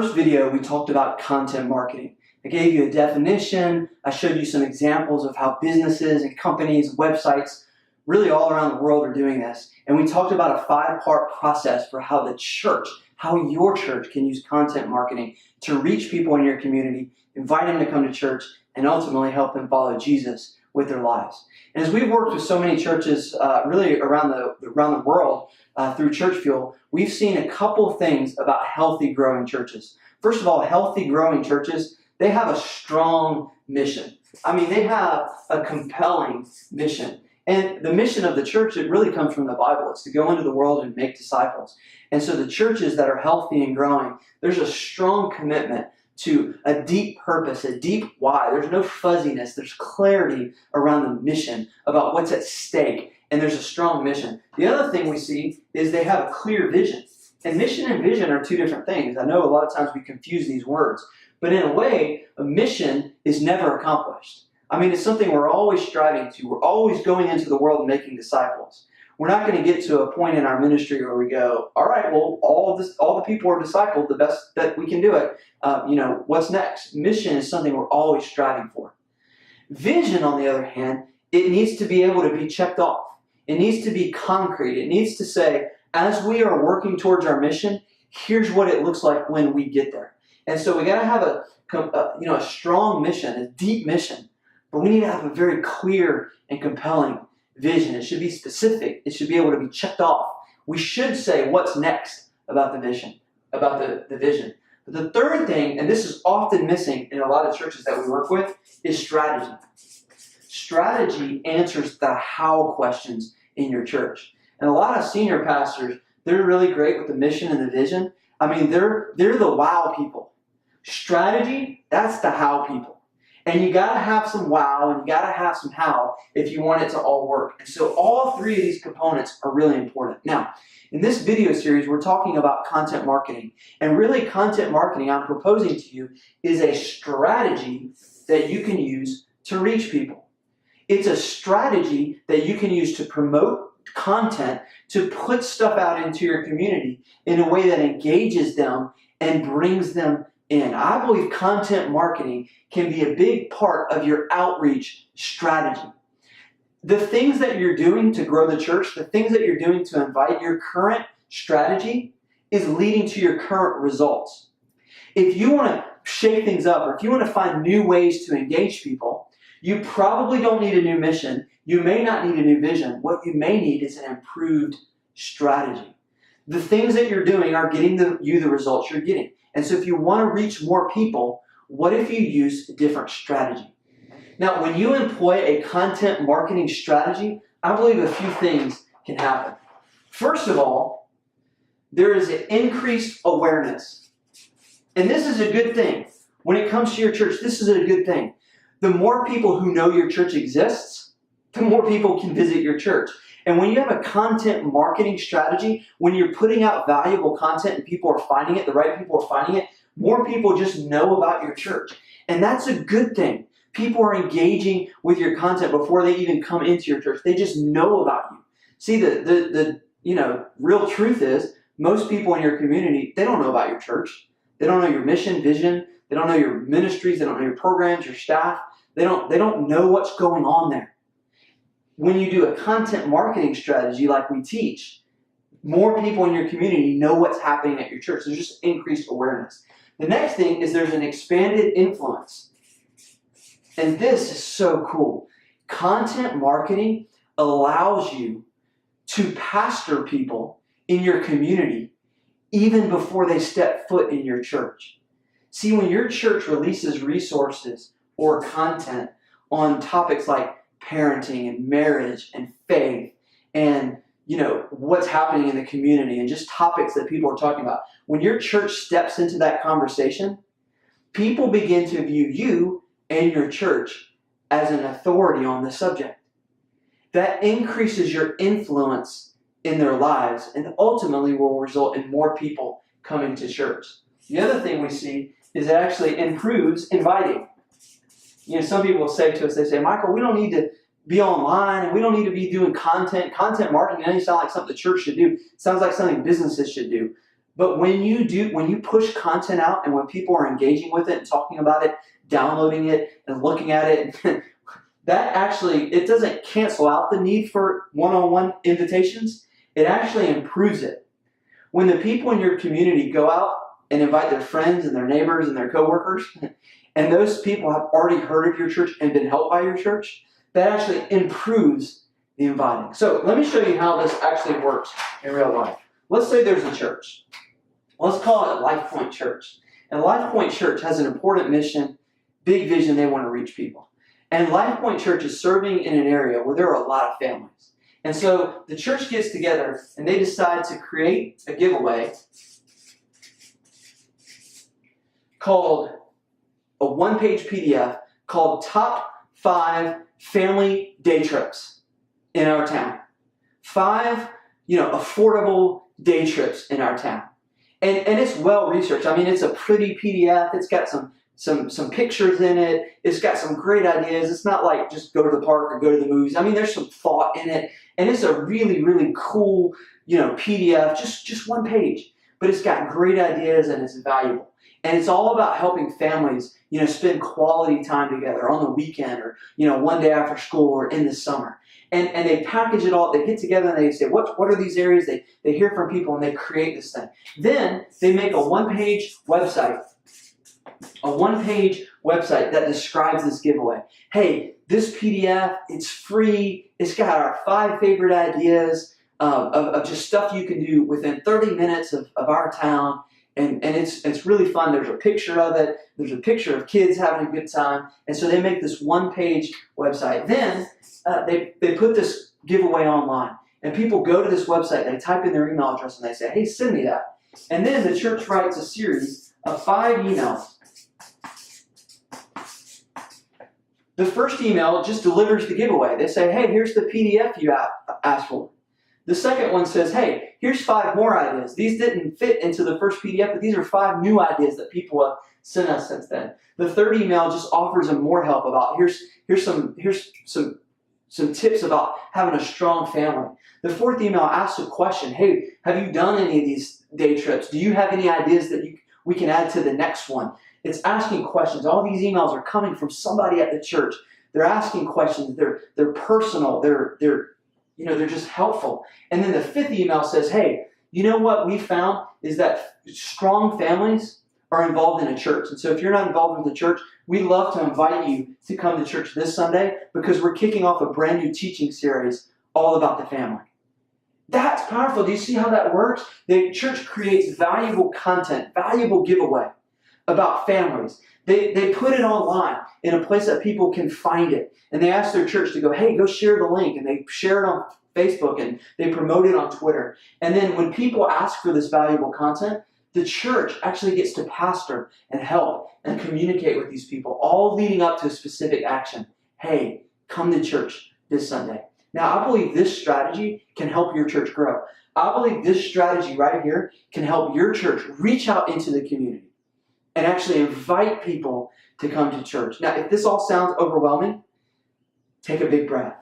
first video, we talked about content marketing. I gave you a definition. I showed you some examples of how businesses and companies, websites, really all around the world are doing this. And we talked about a 5-part process for how the church, how your church can use content marketing to reach people in your community, invite them to come to church, and ultimately help them follow Jesus with their lives. And as we've worked with so many churches really around the world through Church Fuel, we've seen a couple things about healthy, growing churches. First of all, healthy, growing churches, they have a strong mission. I mean, they have a compelling mission. And the mission of the church, it really comes from the Bible. It's to go into the world and make disciples. And so the churches that are healthy and growing, there's a strong commitment to a deep purpose, a deep why. There's no fuzziness. There's clarity around the mission about what's at stake. And there's a strong mission. The other thing we see is they have a clear vision. And mission and vision are two different things. I know a lot of times we confuse these words. But in a way, a mission is never accomplished. I mean, it's something we're always striving to. We're always going into the world and making disciples. We're not going to get to a point in our ministry where we go, all right, well, all the people are discipled, the best that we can do it. What's next? Mission is something we're always striving for. Vision, on the other hand, it needs to be able to be checked off. It needs to be concrete. It needs to say, as we are working towards our mission, here's what it looks like when we get there. And so we got to have a strong mission, a deep mission. But we need to have a very clear and compelling vision. It should be specific. It should be able to be checked off. We should say what's next about the vision, about the vision. But the third thing, and this is often missing in a lot of churches that we work with, is strategy. Strategy answers the how questions in your church. And a lot of senior pastors, they're really great with the mission and the vision. I mean, they're the wow people. Strategy, that's the how people. And you got to have some wow and you got to have some how if you want it to all work. And so all three of these components are really important. Now, in this video series, we're talking about content marketing. And really, content marketing, I'm proposing to you, is a strategy that you can use to reach people. It's a strategy that you can use to promote content, to put stuff out into your community in a way that engages them and brings them in. I believe content marketing can be a big part of your outreach strategy. The things that you're doing to grow the church, the things that you're doing to invite, your current strategy is leading to your current results. If you want to shake things up, or if you want to find new ways to engage people, you probably don't need a new mission. You may not need a new vision. What you may need is an improved strategy. The things that you're doing are getting you the results you're getting. And so if you want to reach more people, what if you use a different strategy? Now, when you employ a content marketing strategy, I believe a few things can happen. First of all, there is an increased awareness. And this is a good thing. When it comes to your church, this is a good thing. The more people who know your church exists, the more people can visit your church. And when you have a content marketing strategy, when you're putting out valuable content and people are finding it, the right people are finding it, more people just know about your church. And that's a good thing. People are engaging with your content before they even come into your church. They just know about you. See, the real truth is most people in your community, they don't know about your church. They don't know your mission, vision. They don't know your ministries. They don't know your programs, your staff. They don't know what's going on there. When you do a content marketing strategy like we teach, more people in your community know what's happening at your church. There's just increased awareness. The next thing is there's an expanded influence. And this is so cool. Content marketing allows you to pastor people in your community even before they step foot in your church. See, when your church releases resources or content on topics like parenting and marriage and faith and what's happening in the community and just topics that people are talking about, when your church steps into that conversation, people begin to view you and your church as an authority on the subject. That increases your influence in their lives and ultimately will result in more people coming to church. The other thing we see is it actually improves inviting. Some people will say to us, they say, Michael, we don't need to be online and we don't need to be doing content. Content marketing doesn't sound like something the church should do. It sounds like something businesses should do. But when you push content out and when people are engaging with it and talking about it, downloading it and looking at it, that actually, it doesn't cancel out the need for one-on-one invitations. It actually improves it. When the people in your community go out and invite their friends and their neighbors and their coworkers, and those people have already heard of your church and been helped by your church, that actually improves the inviting. So let me show you how this actually works in real life. Let's say there's a church. Let's call it Life Point Church. And Life Point Church has an important mission, big vision, they want to reach people. And Life Point Church is serving in an area where there are a lot of families. And so the church gets together and they decide to create a giveaway called a one-page PDF called Top 5 Family Day Trips in our town. 5, affordable day trips in our town. And it's well researched. I mean, it's a pretty PDF. It's got some pictures in it. It's got some great ideas. It's not like just go to the park or go to the movies. I mean, there's some thought in it. And it's a really, really cool, PDF, just one page. But it's got great ideas and it's valuable. And it's all about helping families, spend quality time together on the weekend or, one day after school or in the summer. And they package it all. They get together and they say, what are these areas? They hear from people and they create this thing. Then they make a one-page website. A one-page website that describes this giveaway. Hey, this PDF, it's free. It's got our 5 favorite ideas of just stuff you can do within 30 minutes of our town. And it's really fun. There's a picture of it. There's a picture of kids having a good time. And so they make this one-page website. Then they put this giveaway online. And people go to this website. They type in their email address and they say, hey, send me that. And then the church writes a series of 5 emails. The first email just delivers the giveaway. They say, hey, here's the PDF you asked for. The second one says, hey, here's 5 more ideas. These didn't fit into the first PDF, but these are 5 new ideas that people have sent us since then. The third email just offers them more help about here's some tips about having a strong family. The fourth email asks a question. Hey, have you done any of these day trips? Do you have any ideas that we can add to the next one? It's asking questions. All these emails are coming from somebody at the church. They're asking questions. They're personal. They're just helpful. And then the 5th email says, hey, you know what we found is that strong families are involved in a church. And so if you're not involved with the church, we'd love to invite you to come to church this Sunday because we're kicking off a brand new teaching series all about the family. That's powerful. Do you see how that works? The church creates valuable content, valuable giveaway about families. They put it online in a place that people can find it. And they ask their church to go, hey, go share the link. And they share it on Facebook and they promote it on Twitter. And then when people ask for this valuable content, the church actually gets to pastor and help and communicate with these people, all leading up to a specific action. Hey, come to church this Sunday. Now, I believe this strategy can help your church grow. I believe this strategy right here can help your church reach out into the community and actually invite people to come to church. Now, if this all sounds overwhelming, take a big breath.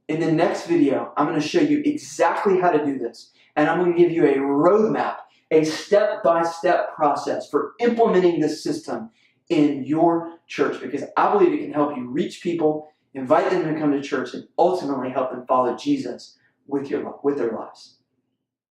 In the next video, I'm going to show you exactly how to do this. And I'm going to give you a roadmap, a step-by-step process for implementing this system in your church because I believe it can help you reach people, invite them to come to church, and ultimately help them follow Jesus with their lives.